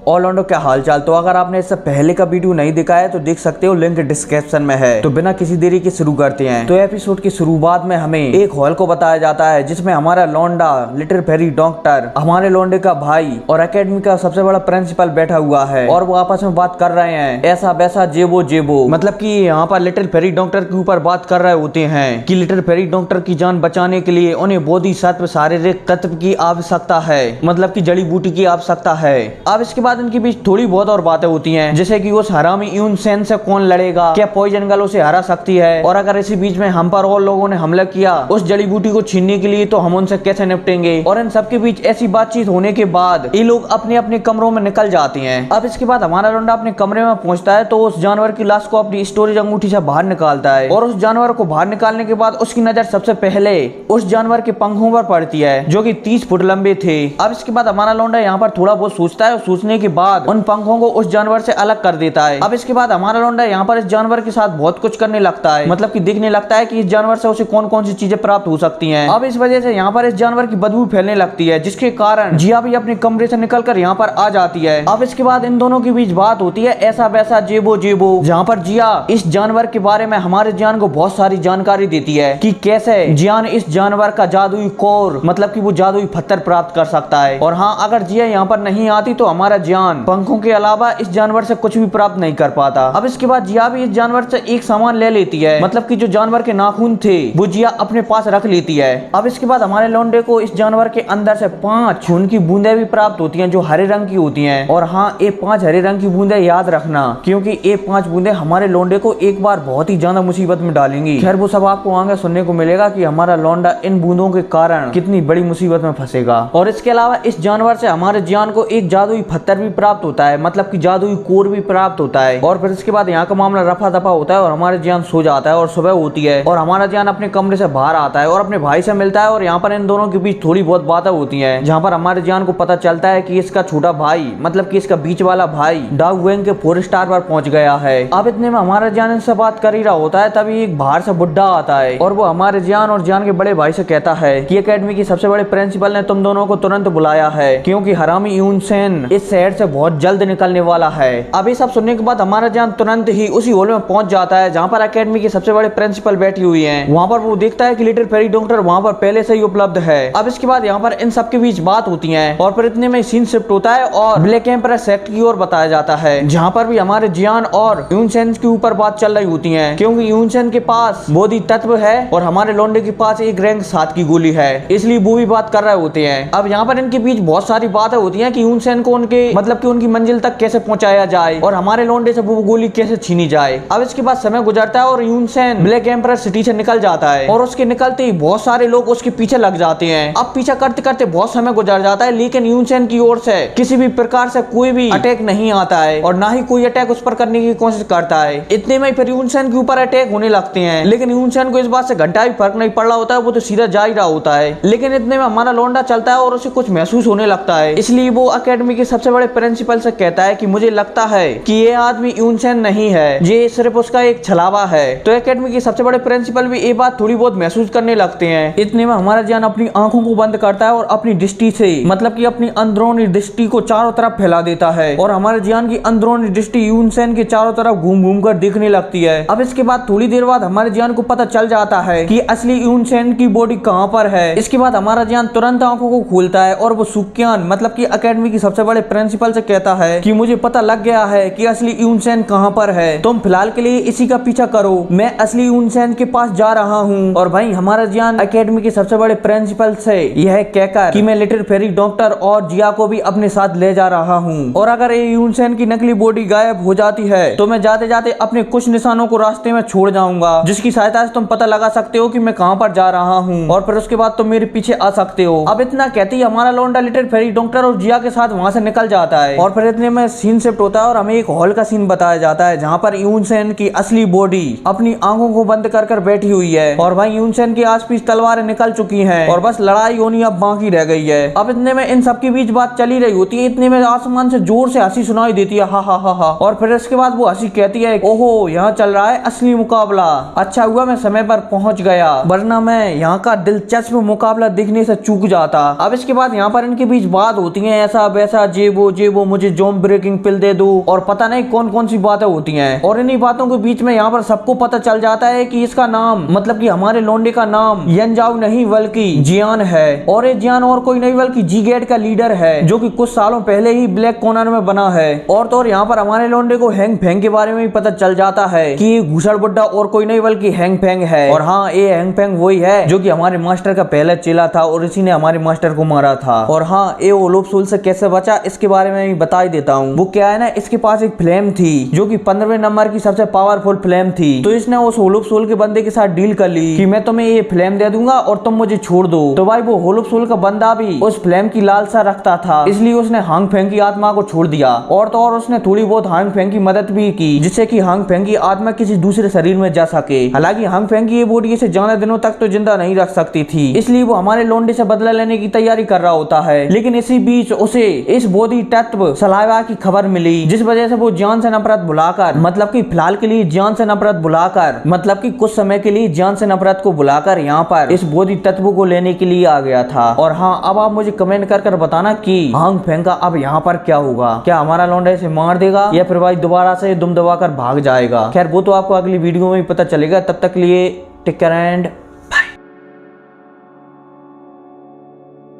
और लौंडो क्या हालचाल। तो अगर आपने इससे पहले का वीडियो नहीं देखा है तो देख सकते हो, लिंक डिस्क्रिप्शन में है। तो बिना किसी देरी के शुरू करते हैं। तो एपिसोड की शुरुआत में हमें एक हॉल को बताया जाता है जिसमें हमारा लौंडा लिटिल फेरी डॉक्टर, हमारे लौंडे का भाई और एकेडमी का सबसे बड़ा प्रिंसिपल बैठा हुआ है और वो आपस में बात कर रहे हैं, ऐसा वैसा जेबो जेबो। मतलब कि यहाँ पर लिटिल फेरी डॉक्टर के ऊपर बात कर रहे होते हैं कि लिटिल फेरी डॉक्टर की जान बचाने के लिए उन्हें बोधिसत्व शारीरिक तत्व की आवश्यकता है, मतलब कि जड़ी बूटी की आवश्यकता है। अब इसके बाद इनके बीच थोड़ी बहुत और बातें होती हैं, जैसे कि उस हरामी यून सेन से कौन लड़ेगा, क्या पॉइजन गर्ल उसे हरा सकती है, और अगर इसी बीच में हम पर और लोगों ने हमला किया उस जड़ी बूटी को छीनने के लिए तो हम उनसे कैसे निपटेंगे। और इन सबके बीच ऐसी बातचीत होने के बाद ये लोग अपने अपने कमरों में निकल जाते हैं। अब इसके बाद हमारा लौंडा अपने कमरे में पहुंचता है तो उस जानवर की लाश को अपनी स्टोरेज अंगूठी से बाहर निकालता है और उस जानवर को बाहर निकालने के बाद उसकी नजर सबसे पहले उस जानवर के पंखों पर पड़ती है जो कि 30 फुट लंबे थे। अब इसके बाद हमारा लौंडा यहाँ पर थोड़ा बहुत सोचता है और सोचने के बाद उन पंखों को उस जानवर से अलग कर देता है। अब इसके बाद हमारा लौंडा यहाँ पर इस जानवर के साथ बहुत कुछ करने लगता है, मतलब कि देखने लगता है कि इस जानवर से उसे कौन कौन सी चीजें प्राप्त हो सकती हैं। अब इस वजह से यहाँ पर इस जानवर की बदबू फैलने लगती है, जिसके कारण जिया भी अपने कमरे से निकलकर यहाँ पर आ जाती है। अब इसके बाद इन दोनों के बीच बात होती है, ऐसा वैसा जेबो जेबो, जहाँ पर जिया इस जानवर के बारे में हमारे जान को बहुत सारी जानकारी देती है कि कैसे जियान इस जानवर का जादुई कोर, मतलब कि वो जादुई पत्थर प्राप्त कर सकता है। और हाँ, अगर जिया यहाँ पर नहीं आती तो हमारा जान पंखों के अलावा इस जानवर से कुछ भी प्राप्त नहीं कर पाता। अब इसके बाद जिया भी इस जानवर से एक सामान ले लेती है, मतलब कि जो जानवर के नाखून थे वो जिया अपने पास रख लेती है। अब इसके बाद हमारे लौंडे को इस जानवर के अंदर से 5 खून की बूंदें भी प्राप्त होती हैं जो हरे रंग की होती हैं। और हाँ, ये 5 हरे रंग की बूंदें याद रखना, क्योंकि ये 5 बूंदें हमारे लौंडे को एक बार बहुत ही ज्यादा मुसीबत में डालेंगी। खैर वो सब आपको आगे सुनने को मिलेगा कि हमारा लौंडा इन बूंदों के कारण कितनी बड़ी मुसीबत में फंसेगा। और इसके अलावा इस जानवर से हमारे जान को एक जादुई पत्थर भी प्राप्त होता है, मतलब कि जादुई कोर भी प्राप्त होता है। और फिर इसके बाद यहाँ का मामला रफा दफा होता है और हमारे जान सो जाता है और सुबह होती है और हमारा जान अपने कमरे से बाहर आता है और अपने भाई से मिलता है। और यहाँ पर इन दोनों के बीच थोड़ी बहुत बातें होती हैं, जहाँ पर हमारे जान को पता चलता है कि इसका छोटा भाई, मतलब कि इसका बीच वाला भाई डाग वेंग के 4 स्टार पर पहुंच गया है। अब इतने में हमारा जान इनसे बात कर ही रहा होता है, तभी एक बाहर से बुड्ढा आता है और वो हमारे जान और जान के बड़े भाई से कहता है कि एकेडमी की सबसे बड़े प्रिंसिपल ने तुम दोनों को तुरंत बुलाया है, क्योंकि हरामी यून सेन इस शहर से बहुत जल्द निकलने वाला है। अब ये सब सुनने के बाद हमारा जान तुरंत ही उसी हॉल में पहुंच जाता है जहाँ पर एकेडमी के सबसे बड़े प्रिंसिपल बैठी हुई हैं। वहाँ पर वो देखता है कि लिटिल फेरी डॉक्टर वहाँ पर पहले से ही उपलब्ध है। अब इसके बाद यहाँ पर इन सबके बीच बात होती है और फिर इतने में सीन शिफ्ट होता है और ब्लैक एम्परर सेक्ट की ओर बताया जाता है, जहाँ पर भी हमारे जियान और यून सेन के ऊपर बात चल रही होती है, क्योंकि यून सेन के पास बोधि तत्व है और हमारे लौंडे के पास एक रैंक 7 की गोली है, इसलिए वो भी बात कर रहे होते हैं। अब यहाँ पर इनके बीच बहुत सारी बातें होती हैं कि यून सेन को उनके, मतलब कि उनकी मंजिल तक कैसे पहुंचाया जाए और हमारे लौंडे से वो गोली कैसे छीनी जाए। अब इसके बाद समय गुजरता है और यून सेन ब्लैक एम्परर सिटी से निकल जाता है और उसके निकलते ही बहुत सारे लोग उसके पीछे लग जाते हैं। अब पीछा करते करते बहुत समय गुजर जाता है, लेकिन यून सेन की ओर से किसी भी प्रकार से कोई भी अटैक नहीं आता है और ना ही कोई अटैक उस पर करने की कोशिश करता है। इतने में फिर यून सेन के ऊपर अटैक होने लगते हैं, लेकिन यून सेन को इस बात से घंटा भी फर्क नहीं पड़ रहा होता है, वो तो सीधा जा ही रहा होता है। लेकिन इतने में हमारा लौंडा चलता है और उसे कुछ महसूस होने लगता है, इसलिए वो एकेडमी के सबसे बड़े प्रिंसिपल से कहता है कि मुझे लगता है कि ये आदमी यून सेन नहीं है, ये सिर्फ उसका एक छलावा है। तो एकेडमी के सबसे बड़े प्रिंसिपल भी ये बात थोड़ी बहुत महसूस करने लगते हैं। इतने में हमारा जान अपनी आंखों को बंद करता है और अपनी दृष्टि से, मतलब कि अपनी अंदरूनी दृष्टि को चारों तरफ फैला देता है और हमारे जान की अंदरूनी दृष्टि यून सेन के चारों तरफ घूम घूम कर देखने लगती है। अब इसके बाद थोड़ी देर बाद हमारे जान को पता चल जाता है कि असली यून सेन की बॉडी कहाँ पर है। इसके बाद हमारा जान तुरंत आंखों को खोलता है और वो सुक्यान, मतलब कि एकेडमी की सबसे बड़े प्रिंसिपल से कहता है कि मुझे पता लग गया है कि असली यून सेन कहाँ पर है, तुम फिलहाल के लिए इसी का पीछा करो, मैं असली यून सेन के पास जा रहा हूँ। और भाई हमारा जान एकेडमी के सबसे बड़े प्रिंसिपल से यह कहकर कि मैं लिटिल फेरी डॉक्टर और जिया को भी अपने साथ ले जा रहा हूँ और अगर ये यून सेन की नकली बॉडी गायब हो जाती है तो मैं जाते जाते अपने कुछ निशानों को रास्ते में छोड़ जाऊंगा, जिसकी सहायता से तुम पता लगा सकते हो कि मैं कहाँ पर जा रहा हूँ और फिर उसके बाद तुम मेरे पीछे आ सकते हो। अब इतना कहते ही हमारा लौंडा लिटिल फेरी डॉक्टर और जिया के साथ वहाँ से निकल जाता है और फिर इतने में सीन शिफ्ट होता है और हमें एक हॉल का सीन बताया जाता है जहाँ पर यून सेन की असली बॉडी अपनी आंखों को बंद कर बैठी हुई है और भाई यून सेन के आस पास तलवारें निकल चुकी हैं और बस लड़ाई होनी अब बाकी रह गई है। अब इतने में इन सबके बीच बात चली रही होती है, इतने में आसमान से जोर से हंसी सुनाई देती है, हा हा हा हा। और फिर इसके बाद वो हंसी कहती है, ओहो यहाँ चल रहा है असली मुकाबला, अच्छा हुआ मैं समय पर पहुंच गया, वरना मैं यहाँ का दिलचस्प मुकाबला देखने से चूक जाता। अब इसके बाद यहाँ पर इनके बीच बात होती है, ऐसा वैसा जेबो सोचे वो मुझे जोम ब्रेकिंग पिल दे दो और पता नहीं कौन कौन सी बातें होती हैं। और इन्हीं बातों के बीच में यहाँ पर सबको पता चल जाता है कि इसका नाम मतलब कि हमारे लौंडे का नाम यनजाओ नहीं बल्कि जियान है। और ये जियान और कोई नहीं बल्कि जी गेट का लीडर है जो कि कुछ सालों पहले ही ब्लैक कॉर्नर में बना है। और तो और यहाँ पर हमारे लौंडे को हैंग फेंग के बारे में भी पता चल जाता है कि ये घुसड़ बुड्ढा और कोई नहीं बल्कि हैंग फेंग है। और हाँ, ये हैंग फेंग वही है जो कि हमारे मास्टर का पहला चेला था और इसी ने हमारे मास्टर को मारा था। और हाँ, ये ओलोप सोल से कैसे बचा इसके बारे में भी बता ही देता हूँ। वो क्या है ना, इसके पास एक फ्लेम थी जो कि 15वें नंबर की सबसे पावरफुल फ्लेम थी। तो इसने उस ओलोप सोल के बंदे के साथ डील कर ली कि मैं तुम्हें ये फ्लेम दे दूंगा और तुम मुझे छोड़ दो। तो भाई वो ओलोप सोल का बंदा भी उस फ्लेम की लालसा रखता था, इसलिए उसने हांग फेंग की आत्मा को छोड़ दिया। और तो और उसने थोड़ी बहुत हांग फेंग की मदद भी की जिससे कि हांग फेंग की आत्मा किसी दूसरे शरीर में जा सके। हालांकि हांग फेंग की ये बॉडी इसे ज्यादा दिनों तक तो जिंदा नहीं रख सकती थी, इसलिए वो हमारे लोंडे से बदला लेने की तैयारी कर रहा होता है। लेकिन इसी बीच उसे इस बोधि तत्व सलाइवा की खबर मिली जिस वजह से वो जान से नफरत भुलाकर मतलब कि फिलहाल के लिए जान से नफरत भुलाकर मतलब कि कुछ समय के लिए जान से नफरत को भुलाकर यहाँ पर इस बोधि तत्व को लेने के लिए आ गया था। और हाँ, अब आप मुझे कमेंट कर बताना कि हांग फेंग का अब यहाँ पर क्या होगा। क्या हमारा लौंडा इसे मार देगा या फिर भाई दोबारा से दुम दबाकर भाग जाएगा। खैर वो तो आपको अगली वीडियो में ही पता चलेगा। तब तक लिए टेक केयर एंड